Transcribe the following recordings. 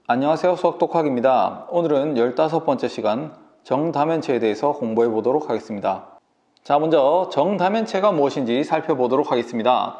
안녕하세요, 수학독학입니다. 오늘은 15번째 시간 정다면체에 대해서 공부해 보도록 하겠습니다. 자, 먼저 정다면체가 무엇인지 살펴보도록 하겠습니다.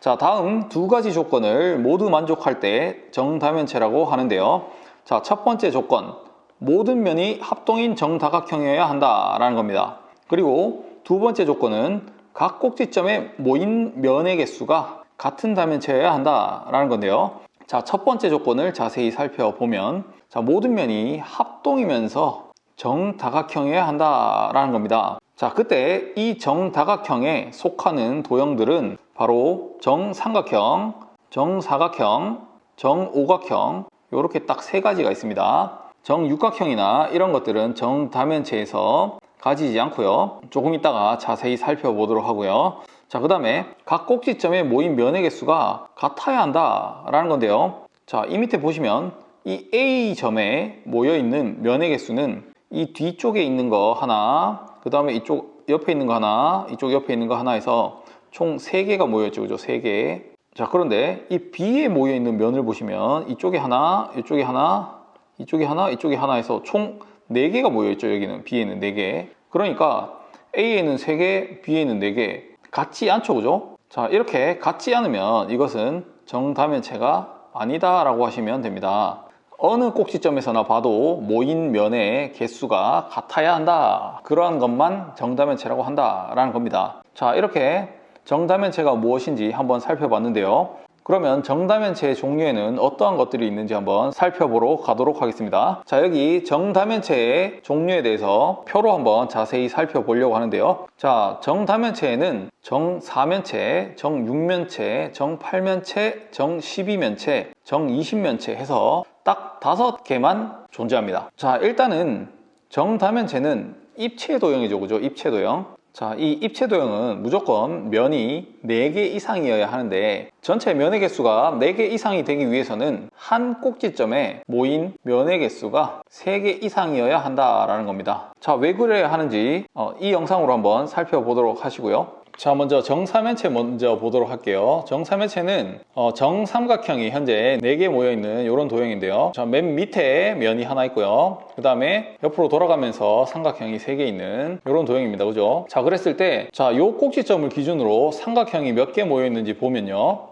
자, 다음 두 가지 조건을 모두 만족할 때 정다면체라고 하는데요. 자, 첫 번째 조건, 모든 면이 합동인 정다각형이어야 한다라는 겁니다. 그리고 두 번째 조건은 각 꼭지점에 모인 면의 개수가 같은 다면체여야 한다라는 건데요. 자, 첫 번째 조건을 자세히 살펴보면, 자, 모든 면이 합동이면서 정다각형이어야 한다라는 겁니다. 자, 그때 이 정다각형에 속하는 도형들은 바로 정삼각형, 정사각형, 정오각형, 이렇게 딱 세 가지가 있습니다. 정육각형이나 이런 것들은 정다면체에서 가지지 않고요. 조금 이따가 자세히 살펴보도록 하고요. 자, 그 다음에 각 꼭지점에 모인 면의 개수가 같아야 한다라는 건데요. 자, 이 밑에 보시면 이 A점에 모여있는 면의 개수는 이 뒤쪽에 있는 거 하나, 그 다음에 이쪽 옆에 있는 거 하나, 이쪽 옆에 있는 거 하나 해서 총 3개가 모여있죠. 그죠? 3개. 자, 그런데 이 B에 모여있는 면을 보시면 이쪽에 하나, 이쪽에 하나, 이쪽에 하나, 이쪽에 하나 해서 총 4개가 모여있죠. 여기는 B에는 4개. 그러니까 A에는 3개, B에는 4개. 같지 않죠, 그죠? 자, 이렇게 같지 않으면 이것은 정다면체가 아니다 라고 하시면 됩니다. 어느 꼭지점에서나 봐도 모인 면의 개수가 같아야 한다, 그러한 것만 정다면체라고 한다 라는 겁니다. 자, 이렇게 정다면체가 무엇인지 한번 살펴봤는데요. 그러면 정다면체의 종류에는 어떠한 것들이 있는지 한번 살펴보러 가도록 하겠습니다. 자, 여기 정다면체의 종류에 대해서 표로 한번 자세히 살펴보려고 하는데요. 자, 정다면체에는 정사면체, 정육면체, 정팔면체, 정십이면체, 정이십면체 해서 딱 5개만 존재합니다. 자, 일단은 정다면체는 입체 도형이죠, 그죠? 입체 도형. 자, 이 입체 도형은 무조건 면이 4개 이상이어야 하는데, 전체 면의 개수가 4개 이상이 되기 위해서는 한 꼭지점에 모인 면의 개수가 3개 이상이어야 한다라는 겁니다. 자, 왜 그래야 하는지 이 영상으로 한번 살펴보도록 하시고요. 자, 먼저 정사면체 먼저 보도록 할게요. 정사면체는 정삼각형이 현재 4개 모여있는 이런 도형인데요. 자, 맨 밑에 면이 하나 있고요. 그 다음에 옆으로 돌아가면서 삼각형이 3개 있는 이런 도형입니다. 그죠? 자, 그랬을 때, 자, 요 꼭지점을 기준으로 삼각형이 몇 개 모여있는지 보면요.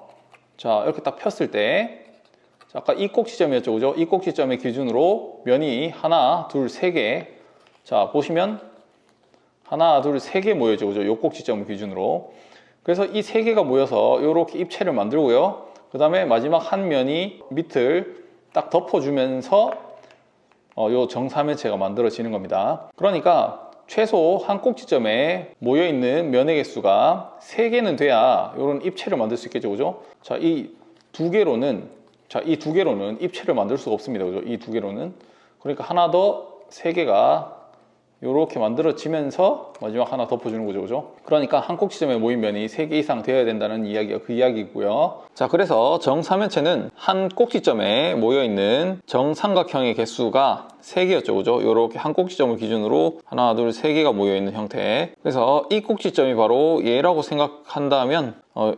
자, 이렇게 딱 폈을 때, 자, 아까 이 꼭지점이었죠. 그죠? 이 꼭지점의 기준으로 면이 하나, 둘, 3개. 자, 보시면 하나, 둘, 3개 모여죠. 그죠? 요 꼭지점을 기준으로. 그래서 이 3개가 모여서 이렇게 입체를 만들고요. 그 다음에 마지막 한 면이 밑을 딱 덮어주면서 요 정사면체가 만들어지는 겁니다. 그러니까 최소 한 꼭지점에 모여있는 면의 개수가 3개는 돼야 이런 입체를 만들 수 있겠죠. 그죠? 자, 이 두 개로는 입체를 만들 수가 없습니다. 그죠? 이 2개로는. 그러니까 하나 더 3개가 이렇게 만들어지면서 마지막 하나 덮어주는 거죠. 그죠? 그러니까 한 꼭지점에 모인 면이 3개 이상 되어야 된다는 이야기가 그 이야기고요. 자, 그래서 정사면체는 한 꼭지점에 모여있는 정삼각형의 개수가 3개였죠. 그죠? 이렇게 한 꼭지점을 기준으로 하나, 둘, 3개가 모여있는 형태. 그래서 이 꼭지점이 바로 얘라고 생각한다면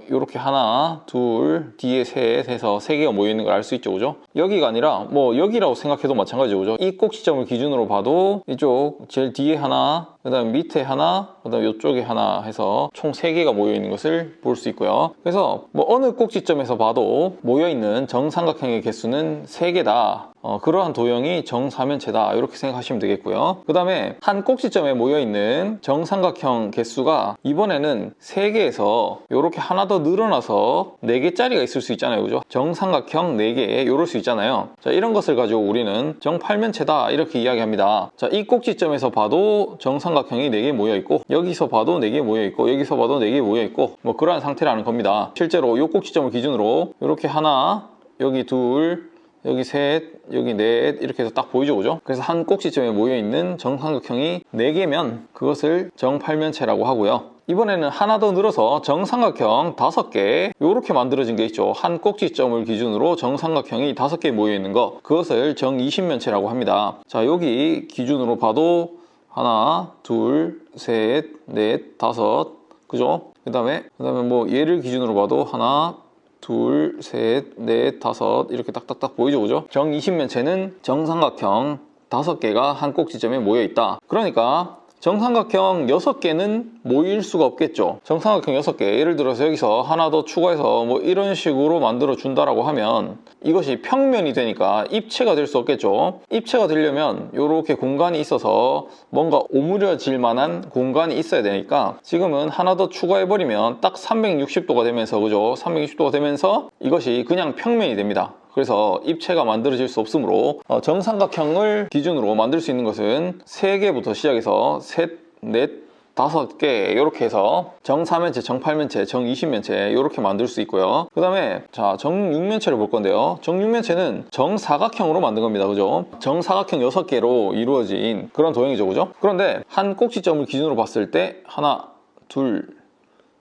이렇게 하나, 둘, 뒤에 셋 해서 3개가 모여있는 걸 알 수 있죠. 그죠? 여기가 아니라 뭐 여기라고 생각해도 마찬가지죠. 그죠? 이 꼭지점을 기준으로 봐도 이쪽 제일 뒤에 하나, 그 다음 밑에 하나, 그 다음 이쪽에 하나 해서 총 3개가 모여있는 것을 볼 수 있고요. 그래서 뭐 어느 꼭지점에서 봐도 모여있는 정삼각형의 개수는 3개다. 그러한 도형이 정사면체다, 이렇게 생각하시면 되겠고요. 그 다음에 한 꼭지점에 모여있는 정삼각형 개수가 이번에는 3개에서 이렇게 하나 더 늘어나서 4개짜리가 있을 수 있잖아요. 그죠? 정삼각형 4개 이럴 수 있잖아요. 자, 이런 것을 가지고 우리는 정팔면체다, 이렇게 이야기합니다. 자, 이 꼭지점에서 봐도 정삼각형이 4개 모여있고, 여기서 봐도 4개 모여있고, 여기서 봐도 4개 모여있고, 뭐 그러한 상태라는 겁니다. 실제로 이 꼭지점을 기준으로 이렇게 하나, 여기 둘, 여기 셋, 여기 넷, 이렇게 해서 딱 보이죠. 그죠? 그래서 한 꼭지점에 모여있는 정삼각형이 4개면 그것을 정팔면체라고 하고요. 이번에는 하나 더 늘어서 정삼각형 5개, 이렇게 만들어진 게 있죠. 한 꼭지점을 기준으로 정삼각형이 5개 모여있는 거, 그것을 정이십면체라고 합니다. 자, 여기 기준으로 봐도 하나, 둘, 셋, 넷, 5, 그죠? 그 다음에 뭐 얘를 기준으로 봐도 하나, 둘, 셋, 넷, 다섯 이렇게 딱딱딱 보이죠, 그죠? 정 20면체는 정삼각형 5개가 한 꼭지점에 모여 있다. 그러니까 정삼각형 6개는 모일 수가 없겠죠. 정삼각형 6개, 예를 들어서 여기서 하나 더 추가해서 뭐 이런 식으로 만들어 준다라고 하면 이것이 평면이 되니까 입체가 될 수 없겠죠. 입체가 되려면 이렇게 공간이 있어서 뭔가 오므려질 만한 공간이 있어야 되니까 지금은 하나 더 추가해버리면 딱 360도가 되면서, 그죠? 360도가 되면서 이것이 그냥 평면이 됩니다. 그래서 입체가 만들어질 수 없으므로 정삼각형을 기준으로 만들 수 있는 것은 3개부터 시작해서 셋, 넷, 5개 이렇게 해서 정 4면체, 정 8면체, 정 20면체 이렇게 만들 수 있고요. 그 다음에 자, 정 6면체를 볼 건데요. 정 6면체는 정사각형으로 만든 겁니다. 그죠? 정사각형 6개로 이루어진 그런 도형이죠. 그죠? 그런데 한 꼭지점을 기준으로 봤을 때 하나, 둘,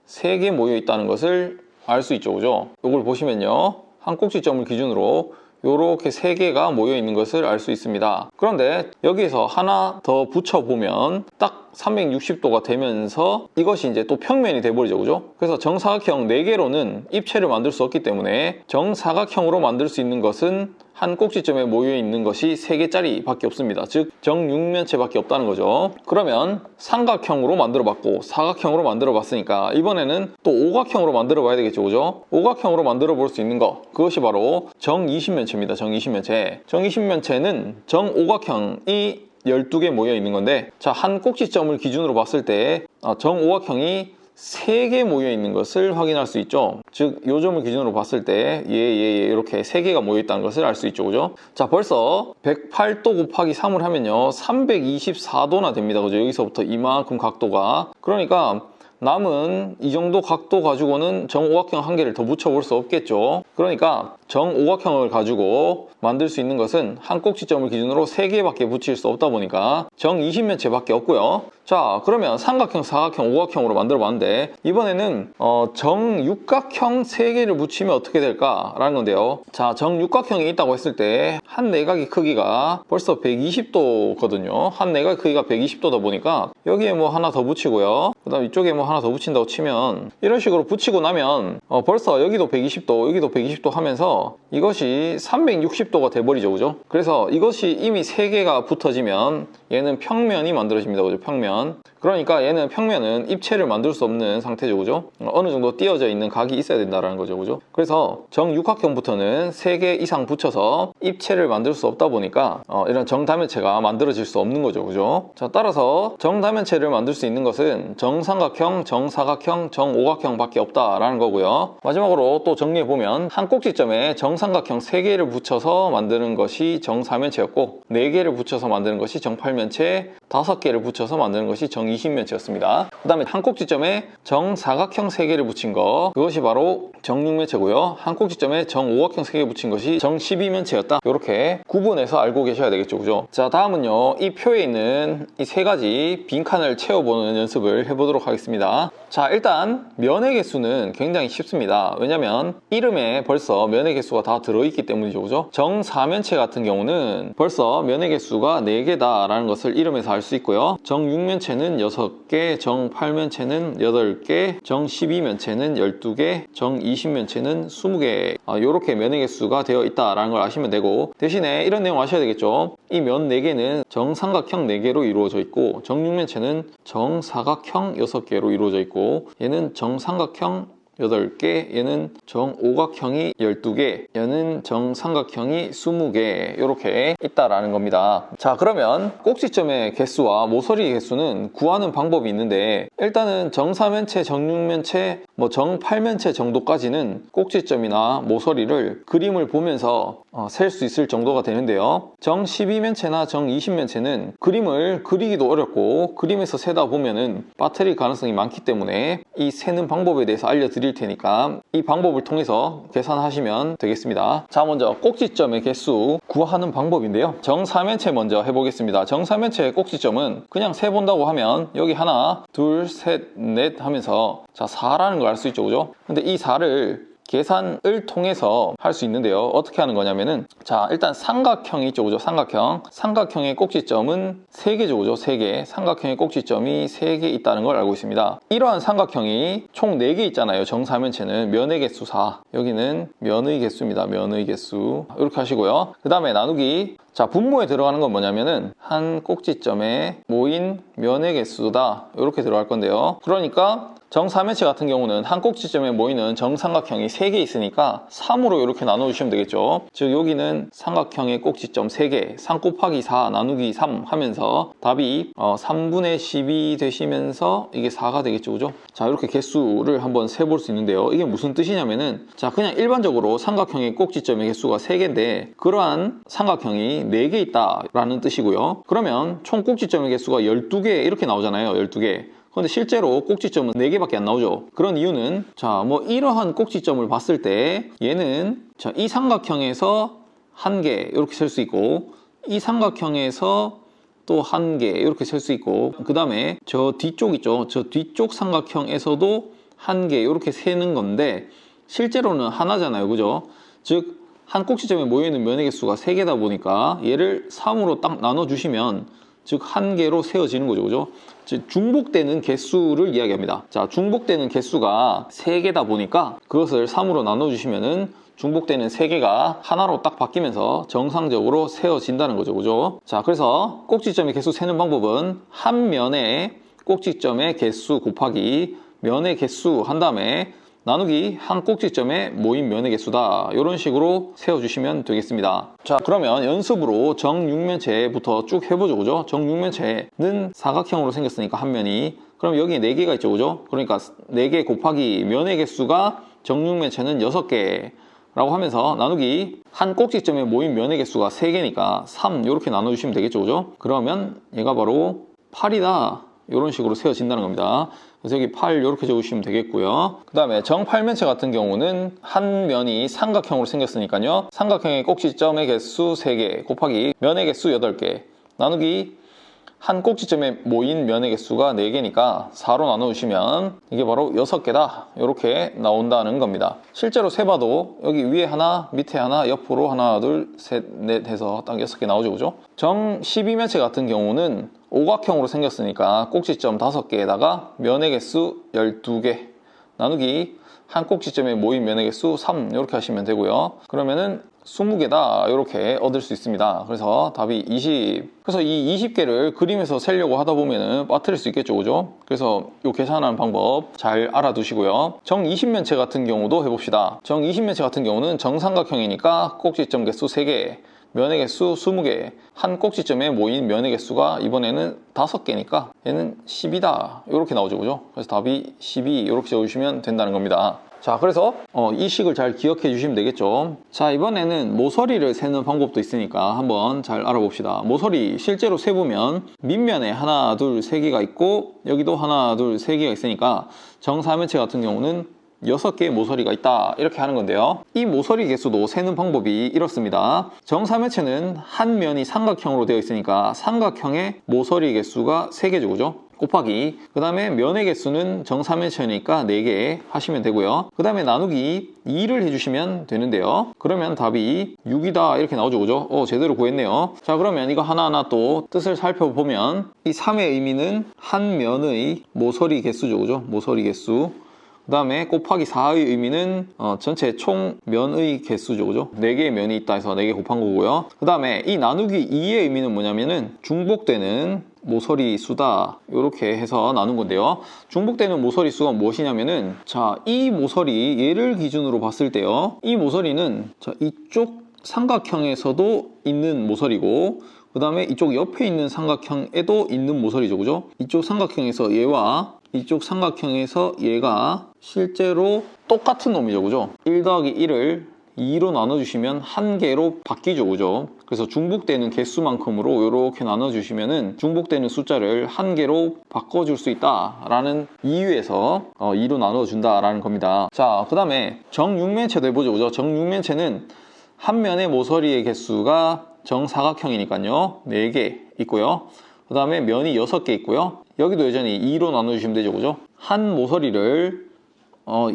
3개 모여 있다는 것을 알 수 있죠. 그죠? 이걸 보시면요. 한 꼭지점을 기준으로 이렇게 3개가 모여 있는 것을 알 수 있습니다. 그런데 여기에서 하나 더 붙여보면 딱 360도가 되면서 이것이 이제 또 평면이 돼버리죠. 그죠? 그래서 정사각형 4개로는 입체를 만들 수 없기 때문에 정사각형으로 만들 수 있는 것은 한 꼭지점에 모여 있는 것이 3개짜리 밖에 없습니다. 즉 정6면체 밖에 없다는 거죠. 그러면 삼각형으로 만들어 봤고 사각형으로 만들어 봤으니까 이번에는 또 오각형으로 만들어 봐야 되겠죠. 그죠? 오각형으로 만들어 볼 수 있는 거, 그것이 바로 정20면체입니다. 정20면체. 정20면체는 정오각형이 12개 모여 있는 건데, 자, 한 꼭지점을 기준으로 봤을 때 정오각형이 3개 모여 있는 것을 확인할 수 있죠. 즉, 요 점을 기준으로 봤을 때 이렇게 3개가 모여 있다는 것을 알 수 있죠. 그죠? 자, 벌써 108도 곱하기 3을 하면요 324도나 됩니다. 그죠? 여기서부터 이만큼 각도가. 그러니까 남은 이 정도 각도 가지고는 정오각형 한 개를 더 붙여볼 수 없겠죠. 그러니까 정오각형을 가지고 만들 수 있는 것은 한 꼭지점을 기준으로 3개밖에 붙일 수 없다 보니까 정20면체밖에 없고요. 자, 그러면 삼각형, 사각형, 오각형으로 만들어 봤는데 이번에는 정육각형 3개를 붙이면 어떻게 될까라는 건데요. 자, 정육각형이 있다고 했을 때 한 내각의 크기가 벌써 120도거든요. 한 내각의 크기가 120도다 보니까 여기에 뭐 하나 더 붙이고요. 그 다음 이쪽에 뭐 하나 더 붙인다고 치면 이런 식으로 붙이고 나면 벌써 여기도 120도, 여기도 120도 하면서 이것이 360도가 돼버리죠. 그죠? 그래서 이것이 이미 3개가 붙어지면 얘는 평면이 만들어집니다. 그죠? 평면. 그러니까 얘는 평면은 입체를 만들 수 없는 상태죠. 그죠? 어느 정도 띄어져 있는 각이 있어야 된다는 거죠. 그죠? 그래서 정육각형부터는 3개 이상 붙여서 입체를 만들 수 없다 보니까 이런 정다면체가 만들어질 수 없는 거죠. 그죠? 자, 따라서 정다면체를 만들 수 있는 것은 정삼각형, 정사각형, 정오각형 밖에 없다라는 거고요. 마지막으로 또 정리해보면 한 꼭지점에 정삼각형 3개를 붙여서 만드는 것이 정사면체였고 4개를 붙여서 만드는 것이 정팔면체, 5개를 붙여서 만드는 것이 정20면체였습니다. 그 다음에 한 꼭지점에 정사각형 3개를 붙인 거, 그것이 바로 정6면체고요. 한 꼭지점에 정오각형 3개 붙인 것이 정12면체였다. 이렇게 구분해서 알고 계셔야 되겠죠. 그죠? 자, 다음은요. 이 표에 있는 이 3가지 빈칸을 채워보는 연습을 해보도록 하겠습니다. 자, 일단 면의 개수는 굉장히 쉽습니다. 왜냐면 이름에 벌써 면의 개수가 다 들어있기 때문이죠. 그죠? 정4면체 같은 경우는 벌써 면의 개수가 4개다 라는 것을 이름에서 알 수 있고요. 정6면체는 6개, 정8면체는 8개, 정12면체는 12개, 정20면체는 20개, 이렇게 면의 개수가 되어 있다라는 걸 아시면 되고, 대신에 이런 내용 아셔야 되겠죠. 이 면 4개는 정삼각형 4개로 이루어져 있고 정6면체는 정사각형 6개로 이루어져 있고 얘는 정삼각형 8개, 얘는 정오각형이 12개, 얘는 정삼각형이 20개 이렇게 있다라는 겁니다. 자, 그러면 꼭지점의 개수와 모서리 개수는 구하는 방법이 있는데 일단은 정4면체, 정6면체, 뭐 정8면체 정도까지는 꼭지점이나 모서리를 그림을 보면서 셀 수 있을 정도가 되는데요. 정12면체나 정20면체는 그림을 그리기도 어렵고 그림에서 세다 보면은 빠뜨릴 가능성이 많기 때문에 이 세는 방법에 대해서 알려드릴 테니까 이 방법을 통해서 계산하시면 되겠습니다. 자, 먼저 꼭지점의 개수 구하는 방법인데요. 정4면체 먼저 해보겠습니다. 정4면체의 꼭지점은 그냥 세본다고 하면 여기 하나, 둘, 셋, 넷 하면서 자, 4라는 걸 알 수 있죠. 그죠? 근데 이 4를 계산을 통해서 할 수 있는데요. 어떻게 하는 거냐면은, 자, 일단 삼각형이 있죠, 그죠? 삼각형의 꼭지점은 3개죠, 그죠? 3개. 삼각형의 꼭지점이 3개 있다는 걸 알고 있습니다. 이러한 삼각형이 총 4개 있잖아요. 정사면체는 면의 개수 4, 여기는 면의 개수입니다. 면의 개수. 이렇게 하시고요. 그 다음에 나누기, 자, 분모에 들어가는 건 뭐냐면은 한 꼭지점에 모인 면의 개수다, 이렇게 들어갈 건데요. 그러니까 정사면체 같은 경우는 한 꼭지점에 모이는 정삼각형이 3개 있으니까 3으로 이렇게 나눠주시면 되겠죠. 즉 여기는 삼각형의 꼭지점 3개, 3 곱하기 4 나누기 3 하면서 답이 3분의 10이 되시면서 이게 4가 되겠죠, 그죠? 자, 이렇게 개수를 한번 세볼 수 있는데요. 이게 무슨 뜻이냐면은, 자, 그냥 일반적으로 삼각형의 꼭지점의 개수가 3개인데 그러한 삼각형이 4개 있다라는 뜻이고요. 그러면 총 꼭지점의 개수가 12개 이렇게 나오잖아요. 12개. 근데 실제로 꼭지점은 4개밖에 안 나오죠. 그런 이유는, 자, 뭐 이러한 꼭지점을 봤을 때 얘는, 자, 이 삼각형에서 1개 이렇게 셀 수 있고, 이 삼각형에서 또 1개 이렇게 셀 수 있고, 그 다음에 저 뒤쪽 있죠. 저 뒤쪽 삼각형에서도 1개 이렇게 세는 건데 실제로는 하나잖아요, 그죠? 즉 한 꼭지점에 모여있는 면의 개수가 3개다 보니까 얘를 3으로 딱 나눠주시면, 즉 1개로 세워지는 거죠, 그죠? 즉 중복되는 개수를 이야기합니다. 자, 중복되는 개수가 3개다 보니까 그것을 3으로 나눠주시면은 중복되는 3개가 하나로 딱 바뀌면서 정상적으로 세워진다는 거죠, 그죠? 자, 그래서 꼭지점의 개수 세는 방법은 한 면의 꼭지점의 개수 곱하기 면의 개수 한 다음에 나누기 한 꼭지점에 모인 면의 개수다, 이런 식으로 세워주시면 되겠습니다. 자, 그러면 연습으로 정육면체부터 쭉 해보죠, 그죠? 정육면체는 사각형으로 생겼으니까 한 면이, 그럼 여기 4개가 있죠, 그죠? 그러니까 4개 곱하기 면의 개수가 정육면체는 6개 라고 하면서 나누기 한 꼭지점에 모인 면의 개수가 3개니까 3 이렇게 나눠주시면 되겠죠, 그죠? 그러면 얘가 바로 8이다, 이런 식으로 세워진다는 겁니다. 그래서 여기 8 이렇게 적으시면 되겠고요. 그 다음에 정팔면체 같은 경우는 한 면이 삼각형으로 생겼으니까요. 삼각형의 꼭지점의 개수 3개 곱하기 면의 개수 8개 나누기 한 꼭지점에 모인 면의 개수가 4개니까 4로 나눠주시면 이게 바로 6개다, 이렇게 나온다는 겁니다. 실제로 세봐도 여기 위에 하나, 밑에 하나, 옆으로 하나, 둘, 셋, 넷 해서 딱 6개 나오죠, 그죠? 정 12면체 같은 경우는 오각형으로 생겼으니까 꼭지점 5개에다가 면의 개수 12개 나누기 한 꼭지점에 모인 면의 개수 3 이렇게 하시면 되고요. 그러면은 20개다, 이렇게 얻을 수 있습니다. 그래서 답이 20. 그래서 이 20개를 그림에서 세려고 하다 보면은 빠뜨릴 수 있겠죠, 그죠? 그래서 이 계산하는 방법 잘 알아두시고요. 정 20면체 같은 경우도 해봅시다. 정 20면체 같은 경우는 정삼각형이니까 꼭지점 개수 3개, 면의 개수 20개, 한 꼭지점에 모인 면의 개수가 이번에는 5개니까 얘는 10이다, 이렇게 나오죠, 그죠? 그래서 답이 12 이렇게 적으시면 된다는 겁니다. 자, 그래서 이 식을 잘 기억해 주시면 되겠죠. 자, 이번에는 모서리를 세는 방법도 있으니까 한번 잘 알아봅시다. 모서리 실제로 세보면 밑면에 하나, 둘, 3개가 있고 여기도 하나, 둘, 3개가 있으니까 정사면체 같은 경우는 6개의 모서리가 있다, 이렇게 하는 건데요. 이 모서리 개수도 세는 방법이 이렇습니다. 정사면체는 한 면이 삼각형으로 되어 있으니까 삼각형의 모서리 개수가 3개죠, 그죠? 곱하기, 그 다음에 면의 개수는 정사면체니까 4개 하시면 되고요. 그 다음에 나누기 2를 해주시면 되는데요. 그러면 답이 6이다, 이렇게 나오죠, 그죠? 제대로 구했네요. 자, 그러면 이거 하나하나 또 뜻을 살펴보면 이 3의 의미는 한 면의 모서리 개수죠, 그죠? 모서리 개수. 그 다음에 곱하기 4의 의미는 전체 총 면의 개수죠, 그죠? 4개의 면이 있다 해서 4개 곱한 거고요. 그 다음에 이 나누기 2의 의미는 뭐냐면은 중복되는 모서리 수다, 이렇게 해서 나눈 건데요. 중복되는 모서리 수가 무엇이냐면은, 자, 이 모서리 얘를 기준으로 봤을 때요, 이 모서리는 자, 이쪽 삼각형에서도 있는 모서리고 그 다음에 이쪽 옆에 있는 삼각형에도 있는 모서리죠, 그죠? 이쪽 삼각형에서 얘와 이쪽 삼각형에서 얘가 실제로 똑같은 놈이죠, 그죠? 1 더하기 1을 2로 나눠주시면 1개로 바뀌죠, 그죠? 그래서 중복되는 개수만큼으로 이렇게 나눠주시면은 중복되는 숫자를 1개로 바꿔줄 수 있다라는 이유에서 2로 나눠준다라는 겁니다. 자, 그 다음에 정육면체도 해보죠, 그죠? 정육면체는 한 면의 모서리의 개수가 정사각형이니까요 4개 있고요. 그 다음에 면이 6개 있고요. 여기도 여전히 2로 나눠주시면 되죠, 그죠? 한 모서리를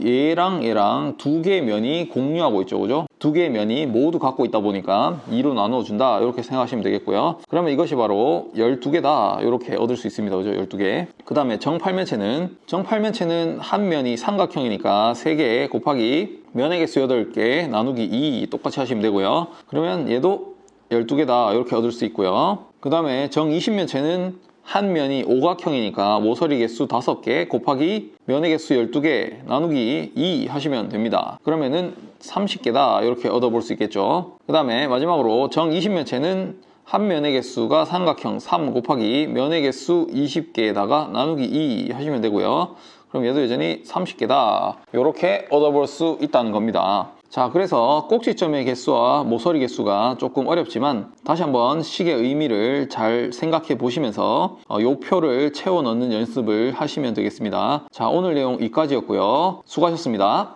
얘랑 두 개의 면이 공유하고 있죠, 그죠? 두 개의 면이 모두 갖고 있다 보니까 2로 나누어준다, 이렇게 생각하시면 되겠고요. 그러면 이것이 바로 12개다, 이렇게 얻을 수 있습니다, 그죠? 12개. 그 다음에 정팔면체는 한 면이 삼각형이니까 3개 곱하기 면의 개수 8개 나누기 2 똑같이 하시면 되고요. 그러면 얘도 12개다, 이렇게 얻을 수 있고요. 그 다음에 정20면체는 한 면이 오각형이니까 모서리 개수 5개 곱하기 면의 개수 12개 나누기 2 하시면 됩니다. 그러면은 30개다, 이렇게 얻어볼 수 있겠죠. 그 다음에 마지막으로 정20면체는 한 면의 개수가 삼각형 3 곱하기 면의 개수 20개에다가 나누기 2 하시면 되고요. 그럼 얘도 여전히 30개다, 이렇게 얻어볼 수 있다는 겁니다. 자, 그래서 꼭지점의 개수와 모서리 개수가 조금 어렵지만 다시 한번 식의 의미를 잘 생각해 보시면서 요 표를 채워 넣는 연습을 하시면 되겠습니다. 자, 오늘 내용 여기까지였고요. 수고하셨습니다.